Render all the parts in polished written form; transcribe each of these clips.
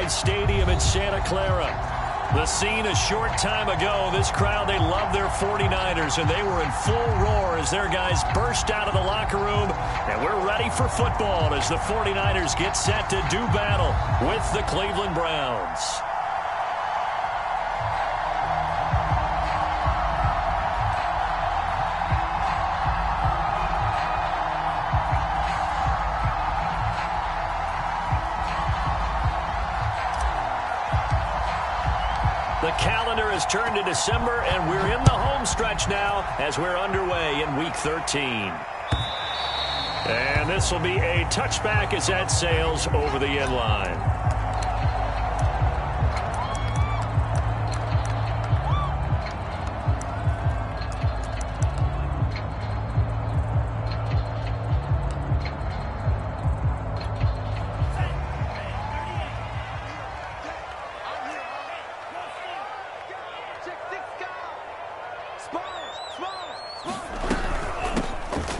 Lloyd Stadium in Santa Clara. The scene a short time ago. This crowd, they love their 49ers, and they were in full roar as their guys burst out of the locker room. And we're ready for football as the 49ers get set to do battle with the Cleveland Browns. The calendar has turned to December, and we're in the home stretch now as we're underway in Week 13. And this will be a touchback as that sails over the end line.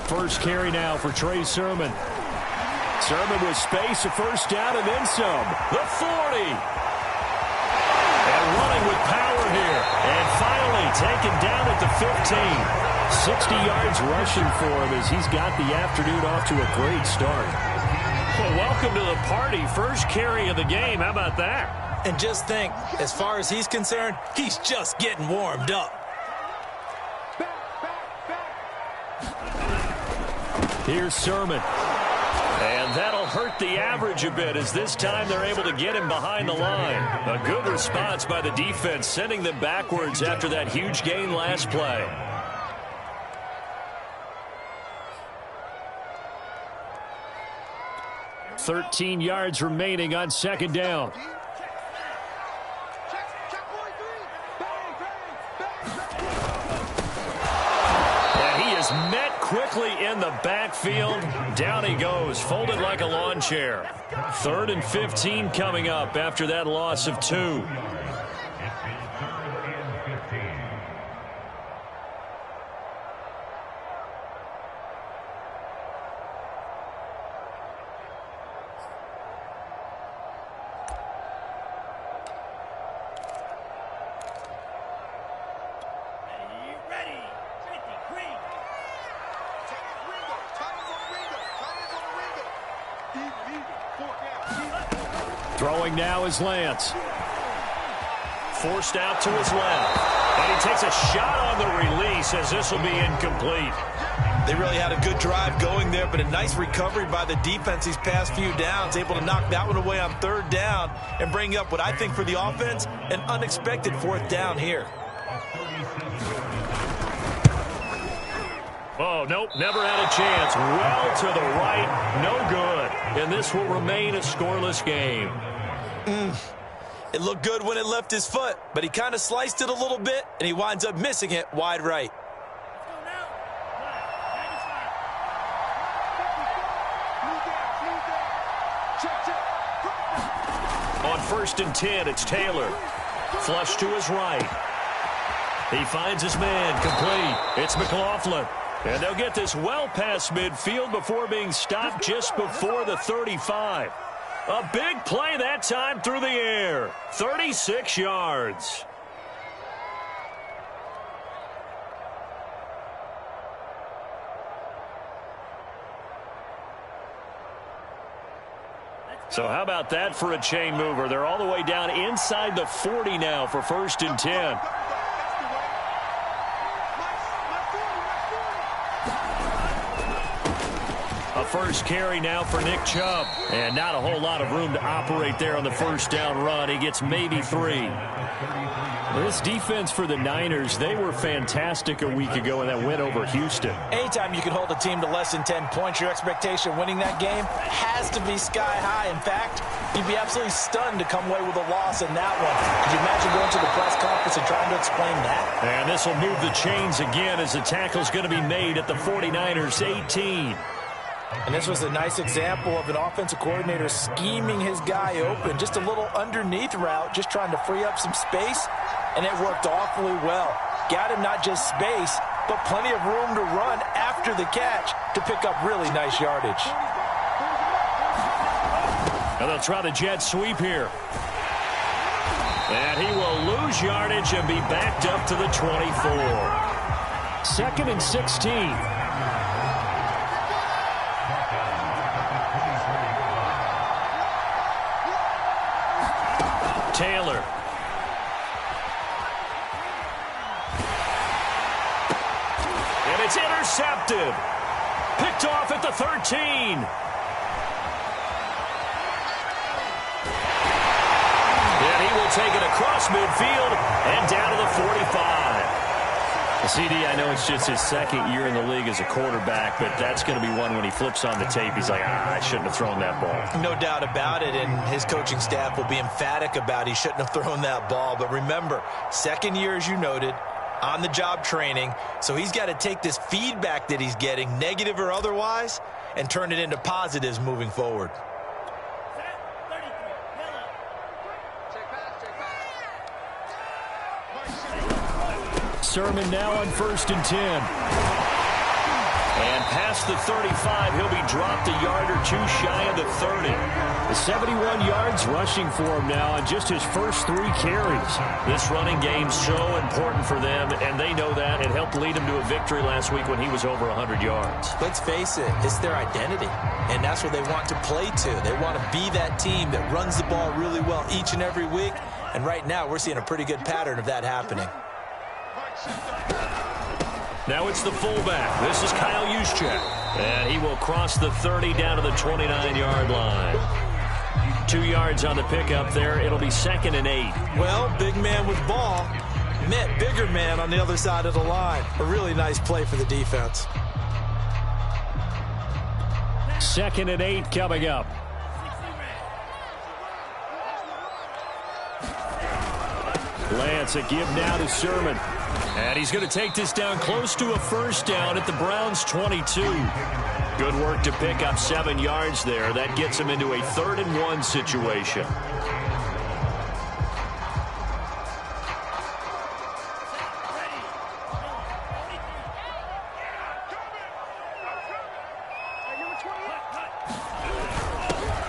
First carry now for Trey Sermon. Sermon with space, a first down, and then some. The 40. And running with power here. And finally taken down at the 15. 60 yards rushing for him as he's got the afternoon off to a great start. Well, welcome to the party. First carry of the game. How about that? And just think, as far as he's concerned, he's just getting warmed up. Here's Sermon. And that'll hurt the average a bit as this time they're able to get him behind the line. A good response by the defense, sending them backwards after that huge gain last play. .13 yards remaining on second down. And he is met quickly in the backfield. Down he goes, folded like a lawn chair. 3rd and 15 coming up after that loss of 2. Throwing now is Lance. Forced out to his left. And he takes a shot on the release as this will be incomplete. They really had a good drive going there, but a nice recovery by the defense these past few downs. Able to knock that one away on 3rd down and bring up what I think for the offense, an unexpected 4th down here. Oh, nope, never had a chance. Well to the right, no good. And this will remain a scoreless game. It looked good when it left his foot, but he kind of sliced it a little bit, and he winds up missing it wide right. On 1st and 10, it's Taylor. Flush to his right. He finds his man, complete. It's McLaughlin. And they'll get this well past midfield before being stopped just before the 35. A big play that time through the air. 36 yards. So how about that for a chain mover? They're all the way down inside the 40 now for 1st and 10. A first carry now for Nick Chubb. And not a whole lot of room to operate there on the first down run. He gets maybe 3. This defense for the Niners, they were fantastic a week ago in that win over Houston. Anytime you can hold a team to less than 10 points, your expectation winning that game has to be sky high. In fact, you'd be absolutely stunned to come away with a loss in that one. Could you imagine going to the press conference and trying to explain that? And this will move the chains again as the tackle's going to be made at the 49ers 18. And this was a nice example of an offensive coordinator scheming his guy open. Just a little underneath route, just trying to free up some space, and it worked awfully well. Got him not just space, but plenty of room to run after the catch to pick up really nice yardage. And they'll try the jet sweep here. And he will lose yardage and be backed up to the 24. 2nd and 16. Taylor. And it's intercepted. Picked off at the 13. And he will take it across midfield and down to the 45. CD, I know it's just his 2nd year in the league as a quarterback, but that's going to be one when he flips on the tape, he's like, I shouldn't have thrown that ball. No doubt about it, and his coaching staff will be emphatic about he shouldn't have thrown that ball. But remember, 2nd year, as you noted, on-the-job training, so he's got to take this feedback that he's getting, negative or otherwise, and turn it into positives moving forward. Sermon now on 1st and 10. And past the 35, he'll be dropped a yard or two shy of the 30. The 71 yards rushing for him now on just his first 3 carries. This running game's so important for them, and they know that. It helped lead him to a victory last week when he was over 100 yards. Let's face it, it's their identity, and that's what they want to play to. They want to be that team that runs the ball really well each and every week, and right now we're seeing a pretty good pattern of that happening. Now it's the fullback. This is Kyle Juszczyk. And he will cross the 30 down to the 29-yard line. 2 yards on the pickup there. It'll be 2nd and 8. Well, big man with ball met bigger man on the other side of the line. A really nice play for the defense. 2nd and 8 coming up. Lance, a give now to Sermon. And he's going to take this down close to a first down at the Browns' 22. Good work to pick up 7 yards there. That gets him into a 3rd and 1 situation.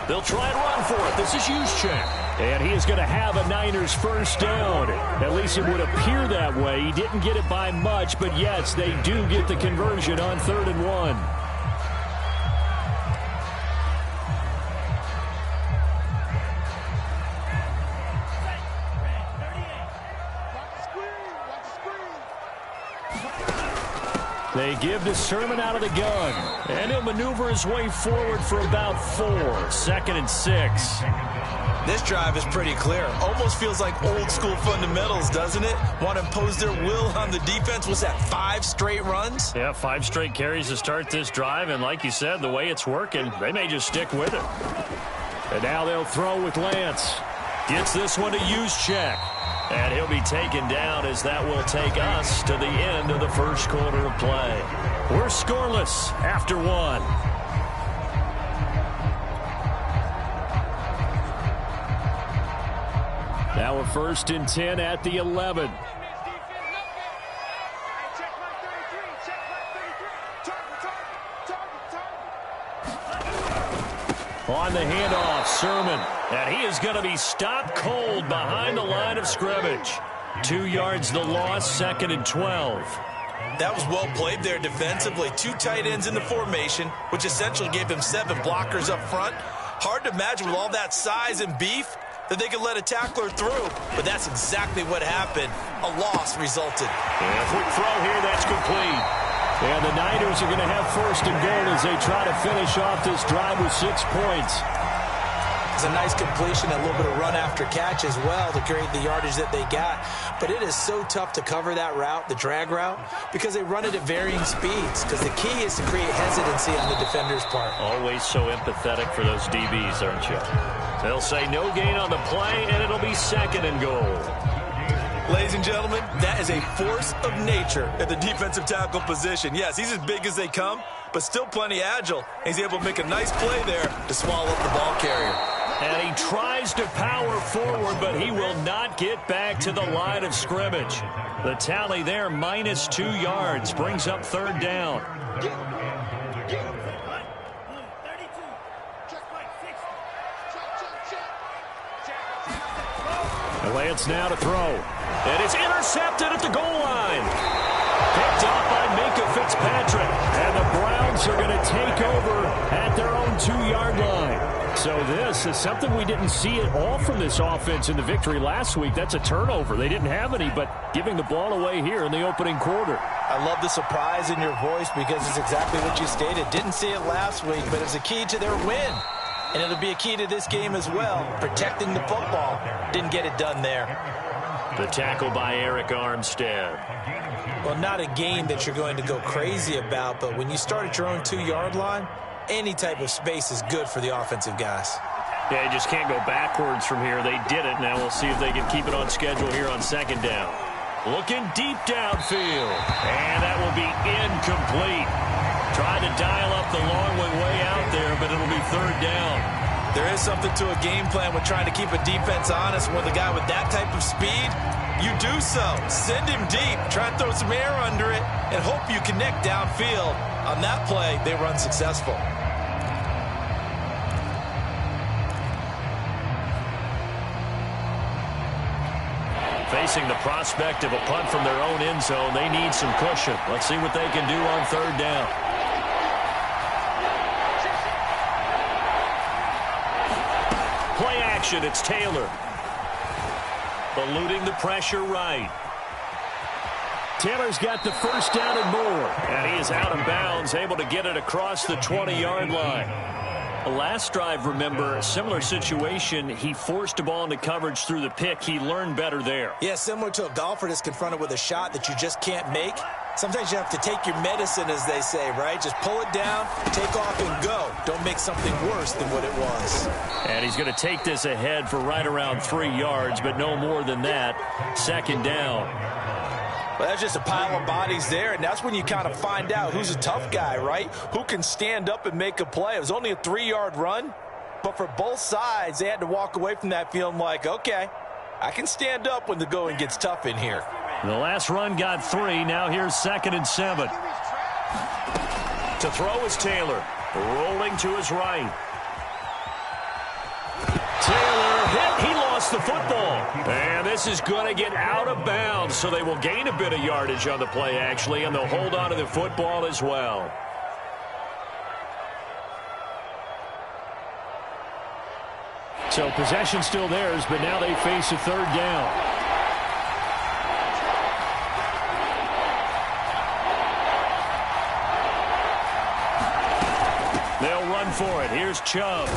They'll try and run for it. This is Juszczyk. And he is going to have a Niners first down. At least it would appear that way. He didn't get it by much, but yes, they do get the conversion on 3rd and 1. They give to Sermon out of the gun. And he'll maneuver his way forward for about 4. 2nd and 6. This drive is pretty clear. Almost feels like old school fundamentals, doesn't it? Want to impose their will on the defense. Was that 5 straight runs? Yeah, 5 straight carries to start this drive. And like you said, the way it's working, they may just stick with it. And now they'll throw with Lance. Gets this one to Juszczyk. And he'll be taken down as that will take us to the end of the first quarter of play. We're scoreless after 1. Now a 1st and 10 at the 11. On the handoff, Sermon. And he is going to be stopped cold behind the line of scrimmage. 2 yards the loss, 2nd and 12. That was well played there defensively. 2 tight ends in the formation, which essentially gave them 7 blockers up front. Hard to imagine with all that size and beef that they could let a tackler through, but that's exactly what happened. A loss resulted. And a quick throw here, that's complete. And the Niners are going to have 1st and goal as they try to finish off this drive with 6 points. It's a nice completion, a little bit of run after catch as well to create the yardage that they got. But it is so tough to cover that route, the drag route, because they run it at varying speeds. Because the key is to create hesitancy on the defender's part. Always so empathetic for those DBs, aren't you? They'll say no gain on the play, and it'll be 2nd and goal. Ladies and gentlemen, that is a force of nature at the defensive tackle position. Yes, he's as big as they come, but still plenty agile. He's able to make a nice play there to swallow up the ball carrier. And he tries to power forward, but he will not get back to the line of scrimmage. The tally there, -2 yards, brings up 3rd down. Lance now to throw. And it's intercepted at the goal line. Picked off by Minkah Fitzpatrick. And the Browns are going to take over at their own 2-yard line. So this is something we didn't see at all from this offense in the victory last week. That's a turnover. They didn't have any, but giving the ball away here in the opening quarter. I love the surprise in your voice because it's exactly what you stated. Didn't see it last week, but it's a key to their win. And it'll be a key to this game as well, protecting the football. Didn't get it done there. The tackle by Arik Armstead. Well, not a game that you're going to go crazy about, but when you start at your own 2-yard line, any type of space is good for the offensive guys. Yeah, you just can't go backwards from here. They did it. Now we'll see if they can keep it on schedule here on 2nd down. Looking deep downfield. And that will be incomplete. Trying to dial up the long way out there, but it'll be 3rd down. There is something to a game plan with trying to keep a defense honest. With a guy with that type of speed, you do so. Send him deep. Try to throw some air under it and hope you connect downfield. On that play, they run successful. Facing the prospect of a punt from their own end zone, they need some cushion. Let's see what they can do on 3rd down. Play action, it's Taylor. Eluding the pressure right. Taylor's got the 1st down and more. And he is out of bounds, able to get it across the 20-yard line. The last drive, remember, similar situation. He forced a ball into coverage through the pick. He learned better there. Yeah, similar to a golfer that's confronted with a shot that you just can't make. Sometimes you have to take your medicine, as they say, right? Just pull it down, take off, and go. Don't make something worse than what it was. And he's going to take this ahead for right around 3 yards, but no more than that. 2nd down. Well, that's just a pile of bodies there, and that's when you kind of find out who's a tough guy, right? Who can stand up and make a play. It was only a 3-yard run, but for both sides, they had to walk away from that feeling like, okay, I can stand up when the going gets tough in here. The last run got 3. Now here's 2nd and 7. To throw is Taylor. Rolling to his right. Taylor hit. He lost the football. And this is going to get out of bounds, so they will gain a bit of yardage on the play, actually, and they'll hold on to the football as well. So possession still theirs, but now they face a 3rd down. They'll run for it. Here's Chubb.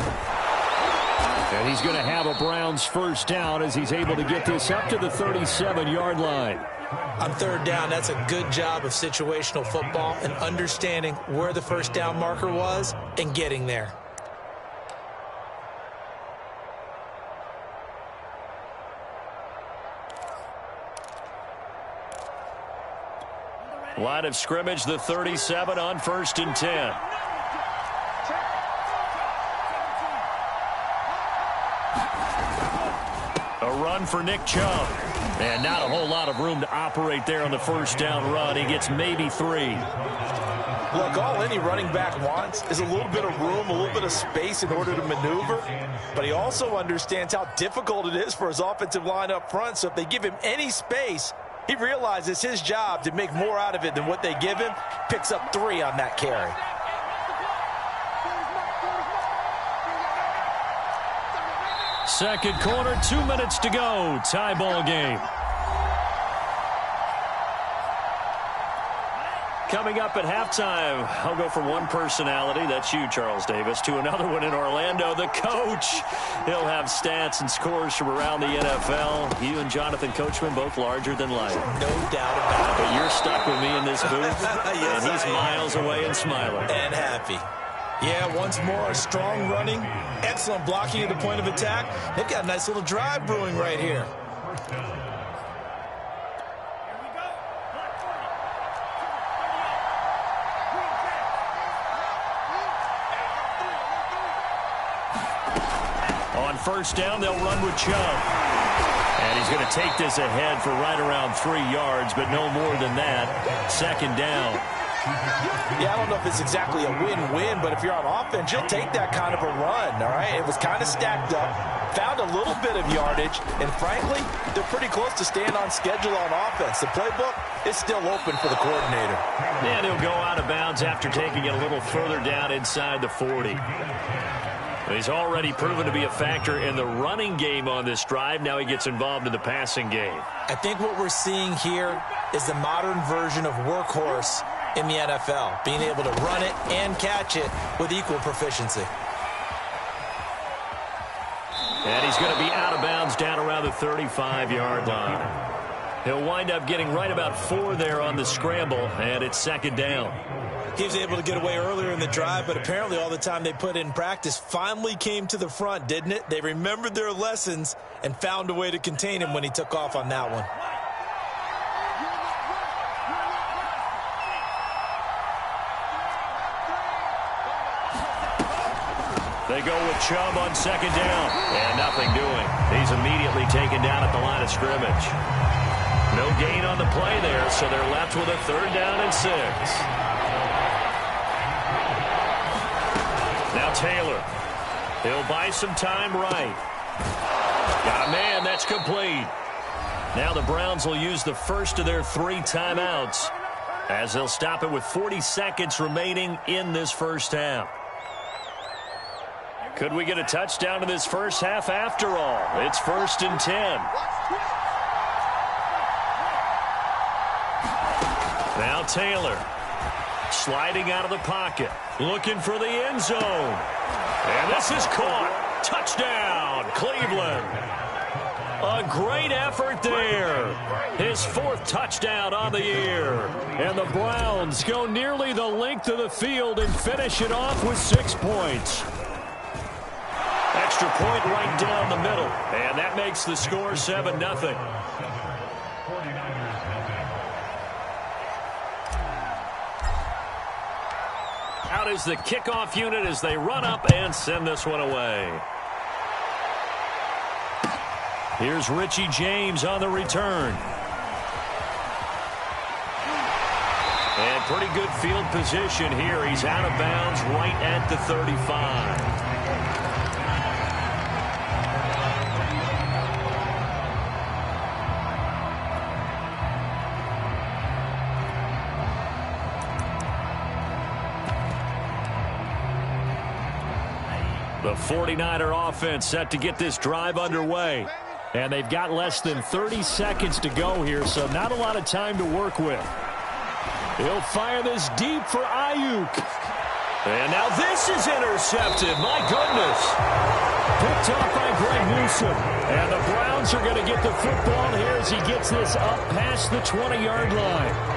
And he's going to have a Browns 1st down as he's able to get this up to the 37-yard line. On 3rd down, that's a good job of situational football and understanding where the 1st down marker was and getting there. Line of scrimmage, the 37 on 1st and 10. A run for Nick Chubb. And not a whole lot of room to operate there on the 1st down run. He gets maybe 3. Look, all any running back wants is a little bit of room, a little bit of space in order to maneuver. But he also understands how difficult it is for his offensive line up front. So if they give him any space, he realizes his job to make more out of it than what they give him. Picks up 3 on that carry. Second quarter, 2 minutes to go. Tie ball game. Coming up at halftime, I'll go from one personality, that's you, Charles Davis, to another one in Orlando, the coach. He'll have stats and scores from around the NFL. You and Jonathan Coachman, both larger than life. No doubt about it. But you're stuck with me in this booth, yes, and he's miles away and smiling. And happy. Yeah, once more, strong running, excellent blocking at the point of attack. They've got a nice little drive brewing right here. On 1st down, they'll run with Chubb. And he's going to take this ahead for right around 3 yards, but no more than that. 2nd down. Yeah, I don't know if it's exactly a win-win, but if you're on offense, you'll take that kind of a run, all right? It was kind of stacked up. found a little bit of yardage, and frankly, they're pretty close to staying on schedule on offense. The playbook is still open for the coordinator. And he'll go out of bounds after taking it a little further down inside the 40. He's already proven to be a factor in the running game on this drive. Now he gets involved in the passing game. I think what we're seeing here is the modern version of workhorse in the NFL, being able to run it and catch it with equal proficiency. And he's going to be out of bounds down around the 35-yard line. He'll wind up getting right about 4 there on the scramble, and it's second down. He was able to get away earlier in the drive, but apparently all the time they put in practice finally came to the front, didn't it? They remembered their lessons and found a way to contain him when he took off on that one. They go with Chubb on second down, and nothing doing. He's immediately taken down at the line of scrimmage. No gain on the play there, so they're left with a 3rd down and 6. Now Taylor. He'll buy some time right. Got a man. That's complete. Now the Browns will use the first of their 3 timeouts as they'll stop it with 40 seconds remaining in this first half. Could we get a touchdown in this first half after all? It's 1st and 10. Now Taylor sliding out of the pocket, looking for the end zone. And this is caught. Touchdown, Cleveland. A great effort there. His 4th touchdown on the year. And the Browns go nearly the length of the field and finish it off with 6 points. Extra point right down the middle. And that makes the score 7-0. Out is the kickoff unit as they run up and send this one away. Here's Richie James on the return. And pretty good field position here. He's out of bounds right at the 35. The 49er offense set to get this drive underway. And they've got less than 30 seconds to go here, so not a lot of time to work with. He'll fire this deep for Ayuk. And now this is intercepted. My goodness. Picked off by Greg Newsome. And the Browns are going to get the football here as he gets this up past the 20-yard line.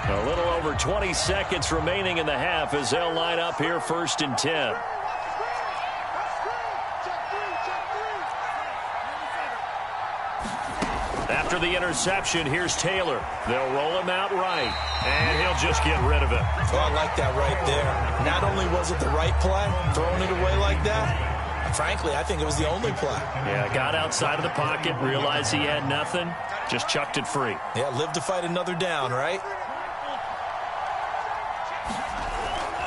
A little over 20 seconds remaining in the half as they'll line up here 1st and 10. After the interception, here's Taylor. They'll roll him out right, and he'll just get rid of it. Oh, I like that right there. Not only was it the right play, throwing it away like that, frankly, I think it was the only play. Yeah, got outside of the pocket, realized he had nothing, just chucked it free. Yeah, live to fight another down, right?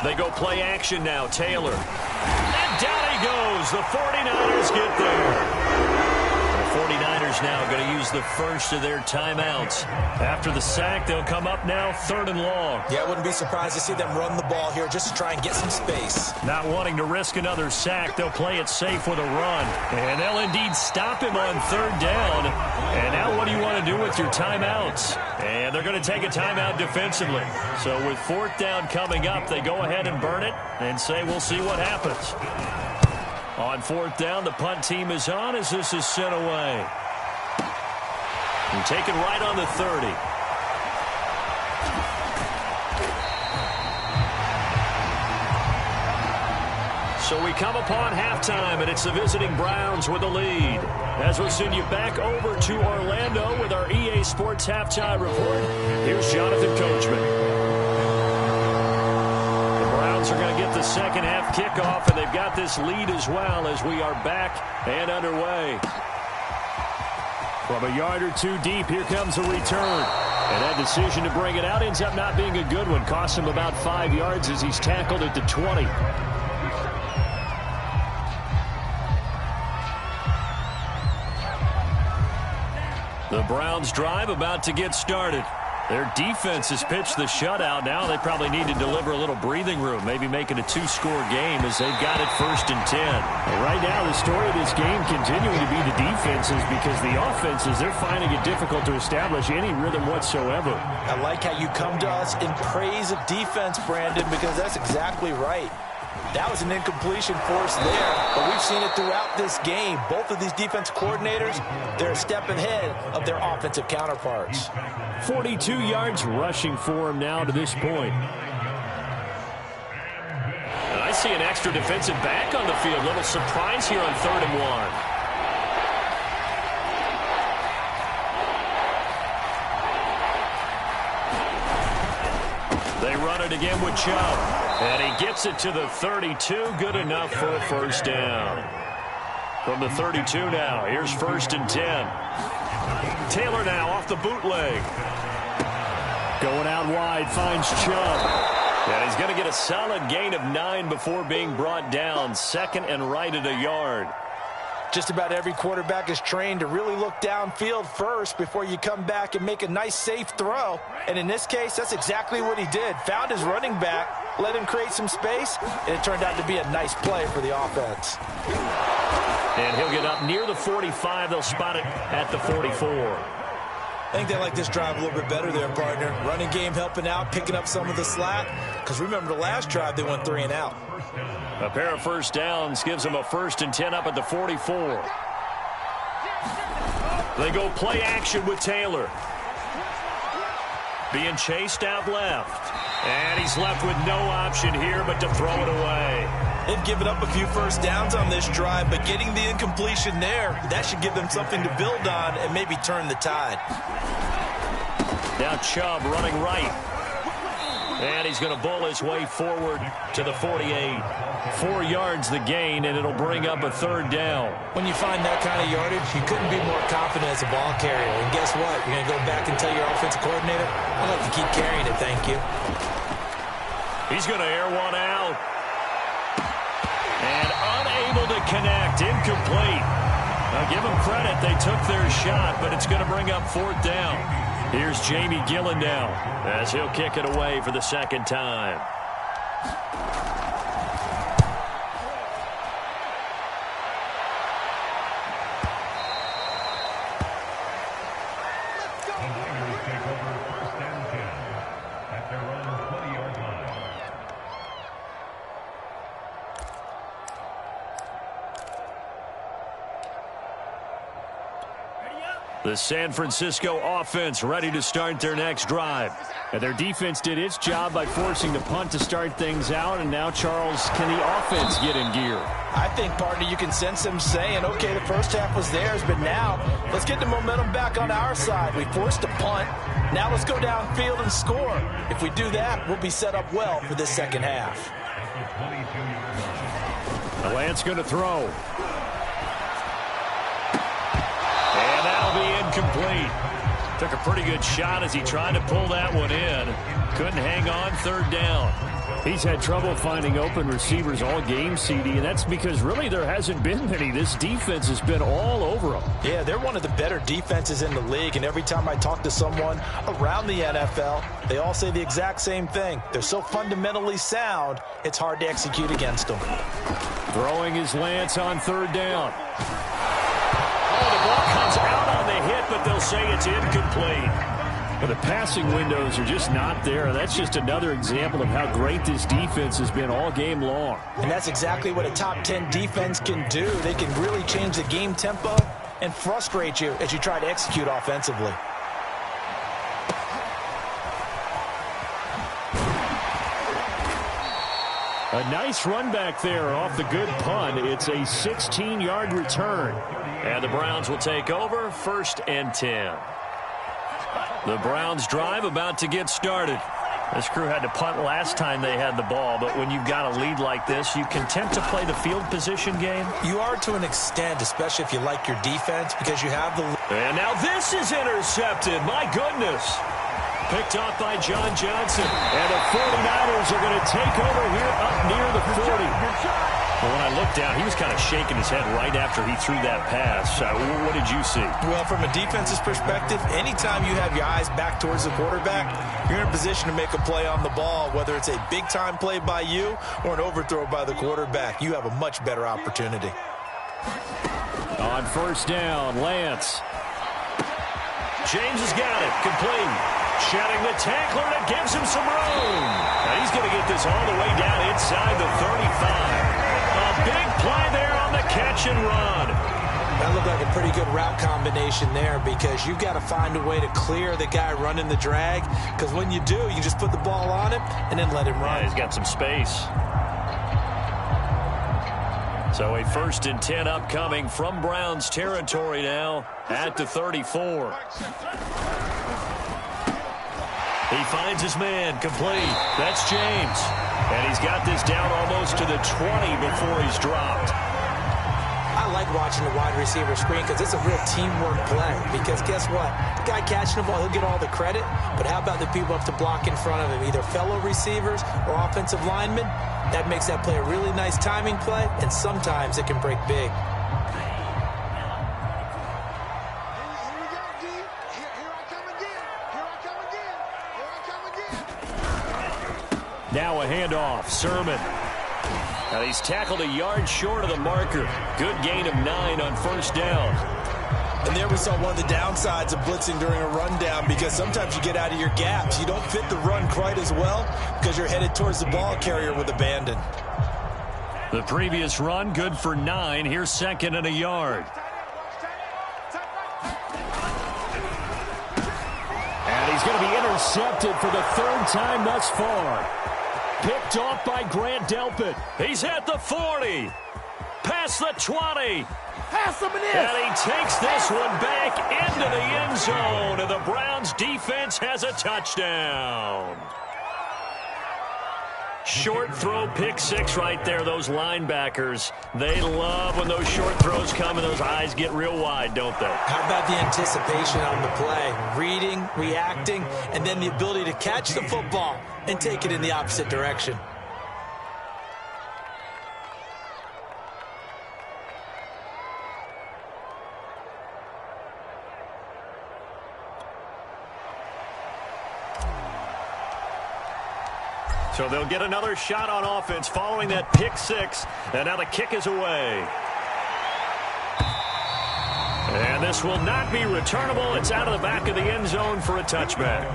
They go play action now. Taylor. And down he goes. The 49ers get there. The 49ers now going to use the first of their timeouts. After the sack, they'll come up now 3rd and long. Yeah, I wouldn't be surprised to see them run the ball here just to try and get some space. Not wanting to risk another sack, they'll play it safe with a run. And they'll indeed stop him on 3rd down. And now what do you want to do with your timeouts? And they're going to take a timeout defensively. So with 4th down coming up, they go ahead and burn it and say we'll see what happens. On 4th down, the punt team is on as this is sent away. And taken right on the 30. So we come upon halftime, and it's the visiting Browns with the lead. As we'll send you back over to Orlando with our EA Sports Halftime Report, here's Jonathan Coachman. The Browns are going to get the second half kickoff, and they've got this lead as well as we are back and underway. From a yard or two deep, here comes a return. And that decision to bring it out ends up not being a good one. Costs him about 5 yards as he's tackled at the 20. The Browns drive about to get started. Their defense has pitched the shutout. Now they probably need to deliver a little breathing room, maybe make it a 2-score game as they've got it 1st and 10. And right now, the story of this game continuing to be the defenses because the offenses, they're finding it difficult to establish any rhythm whatsoever. I like how you come to us in praise of defense, Brandon, because that's exactly right. That was an incompletion force there, but we've seen it throughout this game. Both of these defense coordinators, they're a step ahead of their offensive counterparts. 42 yards rushing for him now to this point. And I see an extra defensive back on the field. Little surprise here on 3rd and 1. They run it again with Chubb. And he gets it to the 32. Good enough for a 1st down. From the 32 now, here's 1st and 10. Taylor now off the bootleg. Going out wide, finds Chubb. And he's going to get a solid gain of 9 before being brought down. 2nd and right at a yard. Just about every quarterback is trained to really look downfield first before you come back and make a nice, safe throw. And in this case, that's exactly what he did. Found his running back, let him create some space, and it turned out to be a nice play for the offense. And he'll get up near the 45. They'll spot it at the 44. I think they like this drive a little bit better there, partner. Running game helping out, picking up some of the slack. Because remember, the last drive, they went 3 and out. A pair of 1st downs gives them a 1st and 10 up at the 44. They go play action with Taylor. Being chased out left. And he's left with no option here but to throw it away. They've given up a few 1st downs on this drive, but getting the incompletion there, that should give them something to build on and maybe turn the tide. Now Chubb running right. And he's going to bowl his way forward to the 48. 4 yards the gain, and it'll bring up a 3rd down. When you find that kind of yardage, you couldn't be more confident as a ball carrier. And guess what? You're going to go back and tell your offensive coordinator, I'd like to keep carrying it, thank you. He's going to air one out. And unable to connect. Incomplete. Now give them credit. They took their shot, but it's going to bring up 4th down. Here's Jamie Gillen now as he'll kick it away for the 2nd time. The San Francisco offense ready to start their next drive. And their defense did its job by forcing the punt to start things out. And now, Charles, can the offense get in gear? I think, partner, you can sense them saying, okay, the first half was theirs, but now let's get the momentum back on our side. We forced a punt. Now let's go downfield and score. If we do that, we'll be set up well for this 2nd half. Lance going to throw. And that'll be incomplete. Took a pretty good shot as he tried to pull that one in. Couldn't hang on. 3rd down. He's had trouble finding open receivers all game, CD, and that's because really there hasn't been many. This defense has been all over them. Yeah, they're one of the better defenses in the league, and every time I talk to someone around the NFL, they all say the exact same thing. They're so fundamentally sound, it's hard to execute against them. Throwing is Lance on 3rd down. Oh, the ball comes out on the hit, but they'll say it's incomplete. But the passing windows are just not there. That's just another example of how great this defense has been all game long. And that's exactly what a top 10 defense can do. They can really change the game tempo and frustrate you as you try to execute offensively. A nice run back there off the good punt. It's a 16-yard return. And the Browns will take over 1st and 10. The Browns drive about to get started. This crew had to punt last time they had the ball, but when you've got a lead like this, you content to play the field position game? You are to an extent, especially if you like your defense, because you have the... And now this is intercepted. My goodness. picked off by John Johnson. And the 49ers are going to take over here up near the 40. Well, when I looked down, he was kind of shaking his head right after he threw that pass. What did you see? Well, from a defense's perspective, anytime you have your eyes back towards the quarterback, you're in a position to make a play on the ball, whether it's a big-time play by you or an overthrow by the quarterback. You have a much better opportunity. On first down, Lance. James has got it. Complete. Shedding the tackler that gives him some room. Now he's going to get this all the way down inside the 35. A big play there on the catch and run. That looked like a pretty good route combination there because you've got to find a way to clear the guy running the drag, because when you do, you just put the ball on him and then let him run. Yeah, he's got some space. So a 1st and 10 upcoming from Browns territory now at the 34. He finds his man, complete. That's James. And he's got this down almost to the 20 before he's dropped. I like watching the wide receiver screen because it's a real teamwork play. Because guess what? The guy catching the ball, he'll get all the credit. But how about the people up to block in front of him, either fellow receivers or offensive linemen? That makes that play a really nice timing play, and sometimes it can break big. Now a handoff, Sermon. Now he's tackled a yard short of the marker. Good gain of 9 on first down. And there we saw one of the downsides of blitzing during a rundown, because sometimes you get out of your gaps. You don't fit the run quite as well because you're headed towards the ball carrier with abandon. The previous run, good for 9. Here's 2nd and a yard. And he's going to be intercepted for the 3rd time thus far. Picked off by Grant Delpit. He's at the 40. Past the 20. And he takes this one back into the end zone. And the Browns defense has a touchdown. Short throw, pick 6 right there. Those linebackers, they love when those short throws come and those eyes get real wide, don't they? How about the anticipation on the play? Reading, reacting, and then the ability to catch the football and take it in the opposite direction. So they'll get another shot on offense following that pick 6. And now the kick is away. And this will not be returnable. It's out of the back of the end zone for a touchback.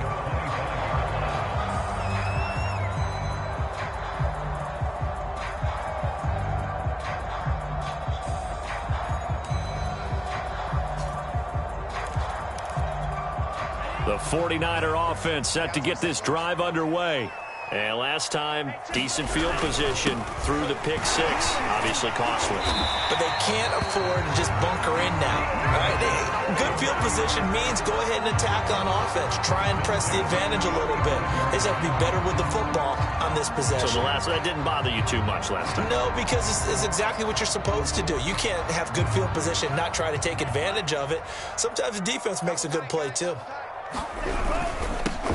The 49er offense set to get this drive underway. And last time, decent field position through the pick 6. Obviously costly. But they can't afford to just bunker in now. Right? Good field position means go ahead and attack on offense. Try and press the advantage a little bit. They just have to be better with the football on this possession. So that didn't bother you too much last time? No, because it's exactly what you're supposed to do. You can't have good field position, not try to take advantage of it. Sometimes the defense makes a good play too.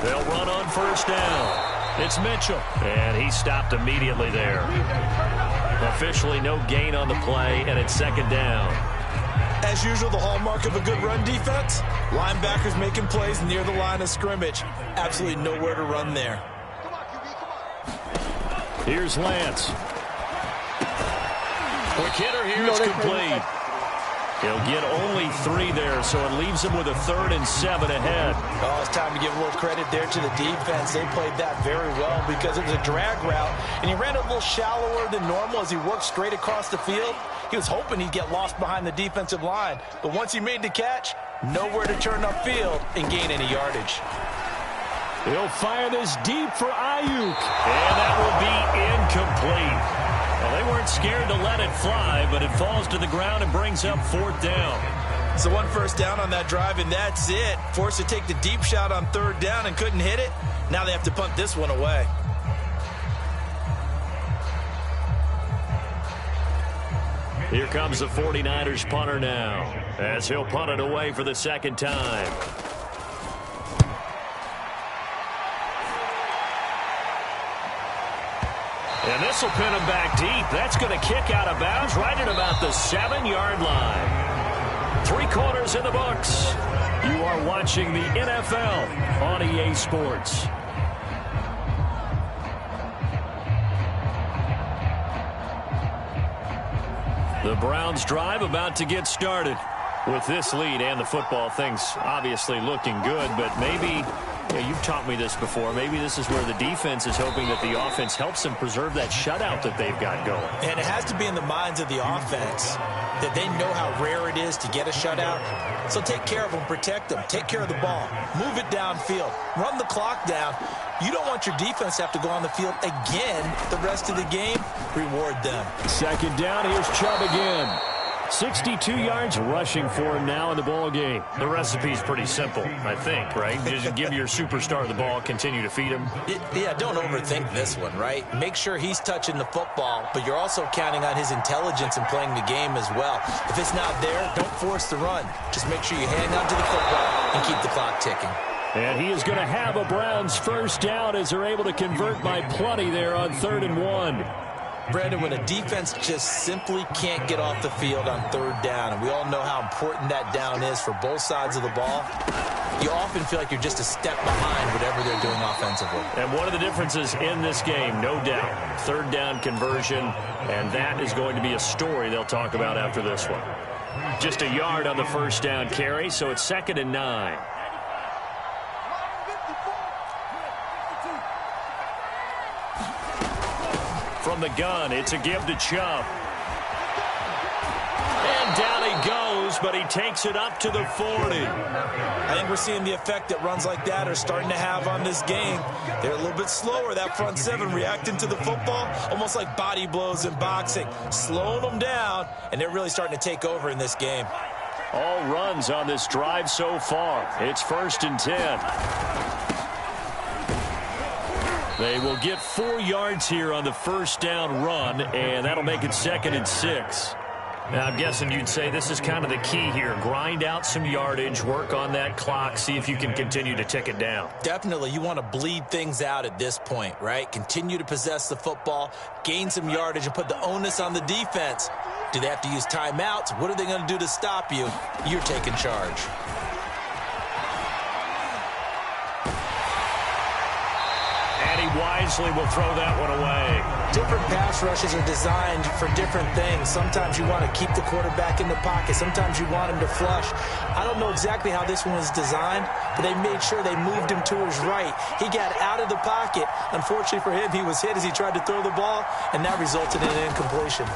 They'll run on first down. It's Mitchell. And he stopped immediately there. Officially no gain on the play, and it's 2nd down. As usual, the hallmark of a good run defense, linebackers making plays near the line of scrimmage. Absolutely nowhere to run there. Here's Lance. Quick hitter here, it's complete. He'll get only 3 there, so it leaves him with a 3rd and 7 ahead. Oh, it's time to give a little credit there to the defense. They played that very well because it was a drag route, and he ran a little shallower than normal as he worked straight across the field. He was hoping he'd get lost behind the defensive line, but once he made the catch, nowhere to turn upfield and gain any yardage. He'll fire this deep for Ayuk, and that will be incomplete. Well, they weren't scared to let it fly, but it falls to the ground and brings up 4th down. So 1 first down on that drive, and that's it. Forced to take the deep shot on 3rd down and couldn't hit it. Now they have to punt this one away. Here comes the 49ers punter now, as he'll punt it away for the 2nd time. And this will pin him back deep. That's going to kick out of bounds right at about the 7-yard line. 3 quarters in the books. You are watching the NFL on EA Sports. The Browns drive about to get started. With this lead and the football, things obviously looking good, but maybe, you've taught me this before, maybe this is where the defense is hoping that the offense helps them preserve that shutout that they've got going. And it has to be in the minds of the offense that they know how rare it is to get a shutout. So take care of them, protect them, take care of the ball, move it downfield, run the clock down. You don't want your defense to have to go on the field again the rest of the game. Reward them. 2nd down, here's Chubb again. 62 yards rushing for him now in the ball game. The recipe's pretty simple, I think, right? Just give your superstar the ball, continue to feed him. Yeah, don't overthink this one, right? Make sure he's touching the football, but you're also counting on his intelligence in playing the game as well. If it's not there, don't force the run. Just make sure you hang on to the football and keep the clock ticking. And he is going to have a Browns 1st down as they're able to convert by plenty there on 3rd and 1. Brandon, when a defense just simply can't get off the field on 3rd down, and we all know how important that down is for both sides of the ball, you often feel like you're just a step behind whatever they're doing offensively. And one of the differences in this game, no doubt, 3rd down conversion, and that is going to be a story they'll talk about after this one. Just a yard on the 1st down carry, so it's 2nd and 9. From the gun, it's a give to Chubb. And down he goes, but he takes it up to the 40. I think we're seeing the effect that runs like that are starting to have on this game. They're a little bit slower, that front 7, reacting to the football, almost like body blows in boxing, slowing them down, and they're really starting to take over in this game. All runs on this drive so far. It's 1st and 10. They will get 4 yards here on the 1st down run, and that'll make it 2nd and 6. Now, I'm guessing you'd say this is kind of the key here. Grind out some yardage, work on that clock, see if you can continue to tick it down. Definitely, you want to bleed things out at this point, right? Continue to possess the football, gain some yardage, and put the onus on the defense. Do they have to use timeouts? What are they going to do to stop you? You're taking charge. Wisely will throw that one away. Different pass rushes are designed for different things. Sometimes you want to keep the quarterback in the pocket. Sometimes you want him to flush. I don't know exactly how this one was designed, but they made sure they moved him to his right. He got out of the pocket. Unfortunately for him, he was hit as he tried to throw the ball, and that resulted in an incompletion.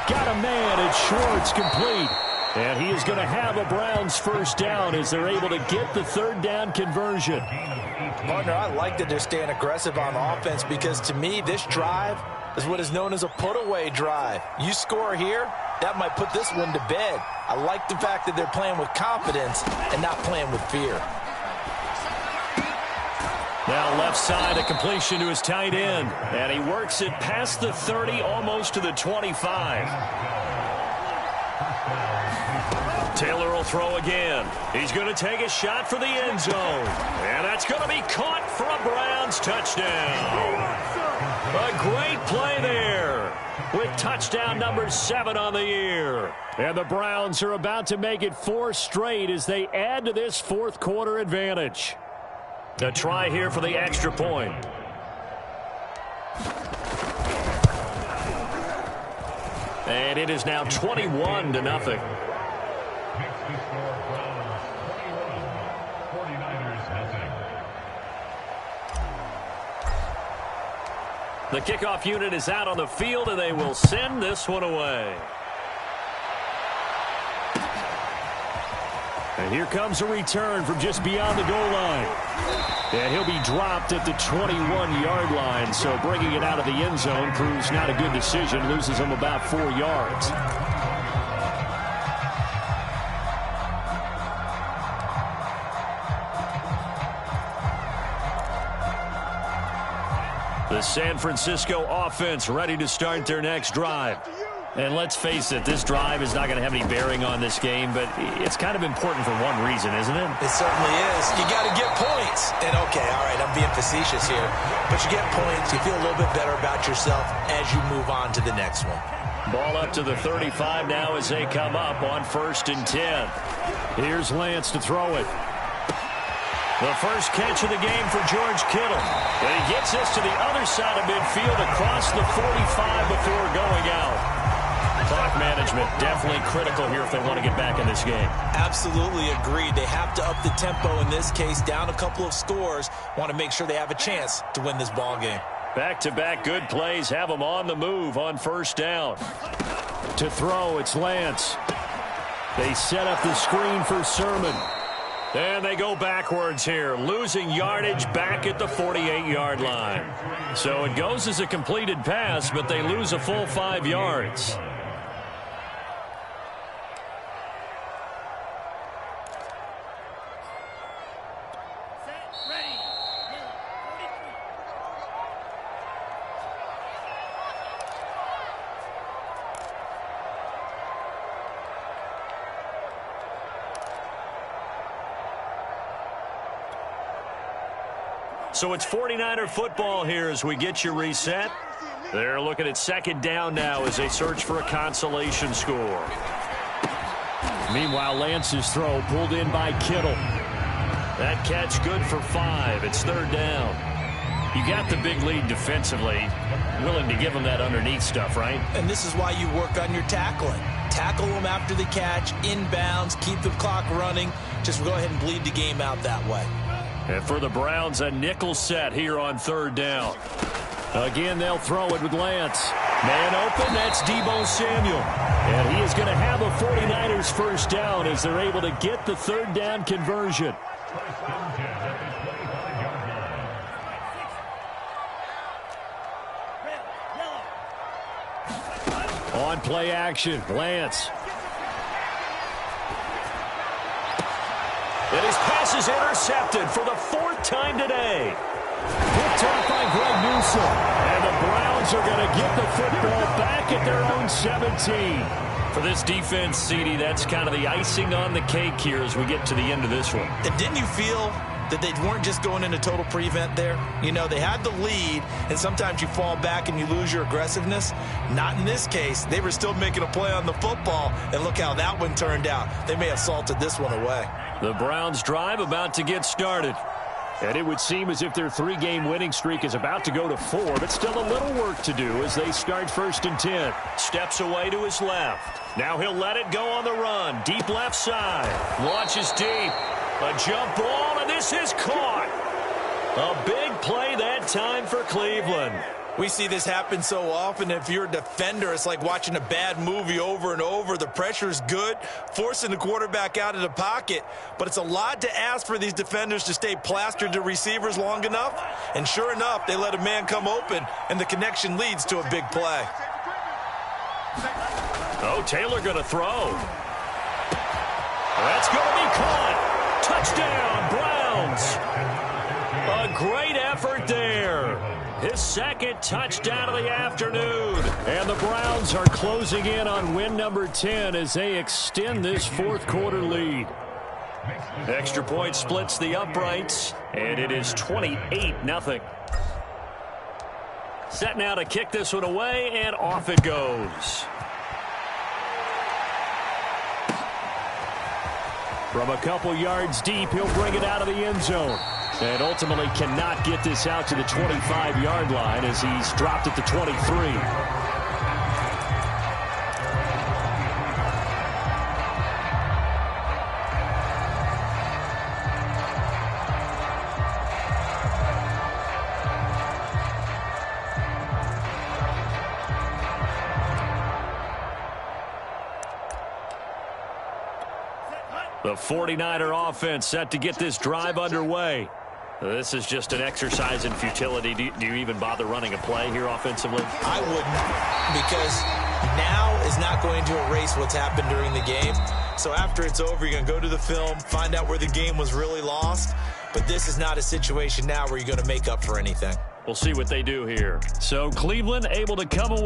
Got a man, it's Schwartz, complete. And he is going to have a Browns 1st down as they're able to get the 3rd down conversion. Partner, I like that they're staying aggressive on offense because, to me, this drive is what is known as a put-away drive. You score here, that might put this one to bed. I like the fact that they're playing with confidence and not playing with fear. Now left side, a completion to his tight end. And he works it past the 30, almost to the 25. Taylor will throw again. He's going to take a shot for the end zone. And that's going to be caught for a Browns touchdown. A great play there with touchdown number 7 on the year. And the Browns are about to make it 4 straight as they add to this 4th quarter advantage. A try here for the extra point. And it is now 21-0. The kickoff unit is out on the field, and they will send this one away. And here comes a return from just beyond the goal line. And he'll be dropped at the 21-yard line, so bringing it out of the end zone proves not a good decision. Loses him about 4 yards. The San Francisco offense ready to start their next drive. And let's face it, this drive is not going to have any bearing on this game, but it's kind of important for one reason, isn't it? It certainly is. You got to get points. And, okay, all right, I'm being facetious here. But you get points, you feel a little bit better about yourself as you move on to the next one. Ball up to the 35 now as they come up on 1st and 10. Here's Lance to throw it. The first catch of the game for George Kittle. And he gets this to the other side of midfield across the 45 before going out. Clock management definitely critical here if they want to get back in this game. Absolutely agreed. They have to up the tempo in this case, down a couple of scores. Want to make sure they have a chance to win this ball game. Back-to-back good plays have them on the move on 1st down. To throw, it's Lance. They set up the screen for Sermon. And they go backwards here, losing yardage back at the 48-yard line. So it goes as a completed pass, but they lose a full 5 yards. So it's 49er football here as we get you reset. They're looking at 2nd down now as they search for a consolation score. Meanwhile, Lance's throw pulled in by Kittle. That catch good for 5. It's 3rd down. You got the big lead defensively. Willing to give them that underneath stuff, right? And this is why you work on your tackling. Tackle them after the catch, inbounds, keep the clock running. Just go ahead and bleed the game out that way. And for the Browns, a nickel set here on 3rd down. Again, they'll throw it with Lance. Man open, that's Deebo Samuel. And he is going to have a 49ers first down as they're able to get the 3rd down conversion. On play action, Lance. And his pass is intercepted for the 4th time today. Picked off by Greg Newsome. And the Browns are going to get the football back at their own 17. For this defense, CD, that's kind of the icing on the cake here as we get to the end of this one. And didn't you feel that they weren't just going into total prevent there? You know, they had the lead, and sometimes you fall back and you lose your aggressiveness. Not in this case. They were still making a play on the football, and look how that one turned out. They may have salted this one away. The Browns drive about to get started. And it would seem as if their 3-game winning streak is about to go to 4, but still a little work to do as they start 1st and 10. Steps away to his left. Now he'll let it go on the run. Deep left side. Launches deep. A jump ball, and this is caught. A big play that time for Cleveland. We see this happen so often. If you're a defender, it's like watching a bad movie over and over. The pressure's good, forcing the quarterback out of the pocket. But it's a lot to ask for these defenders to stay plastered to receivers long enough. And sure enough, they let a man come open, and the connection leads to a big play. Oh, Taylor going to throw. That's going to be caught. Touchdown, Browns. A great effort there. His 2nd touchdown of the afternoon. And the Browns are closing in on win number 10 as they extend this 4th quarter lead. Extra point splits the uprights, and it is 28-0. Set now to kick this one away, and off it goes. From a couple yards deep, he'll bring it out of the end zone. And ultimately cannot get this out to the 25-yard line as he's dropped at the 23. The 49er offense set to get this drive underway. This is just an exercise in futility. Do you even bother running a play here offensively? I wouldn't, because now is not going to erase what's happened during the game. So after it's over, you're going to go to the film, find out where the game was really lost. But this is not a situation now where you're going to make up for anything. We'll see what they do here. So Cleveland able to come away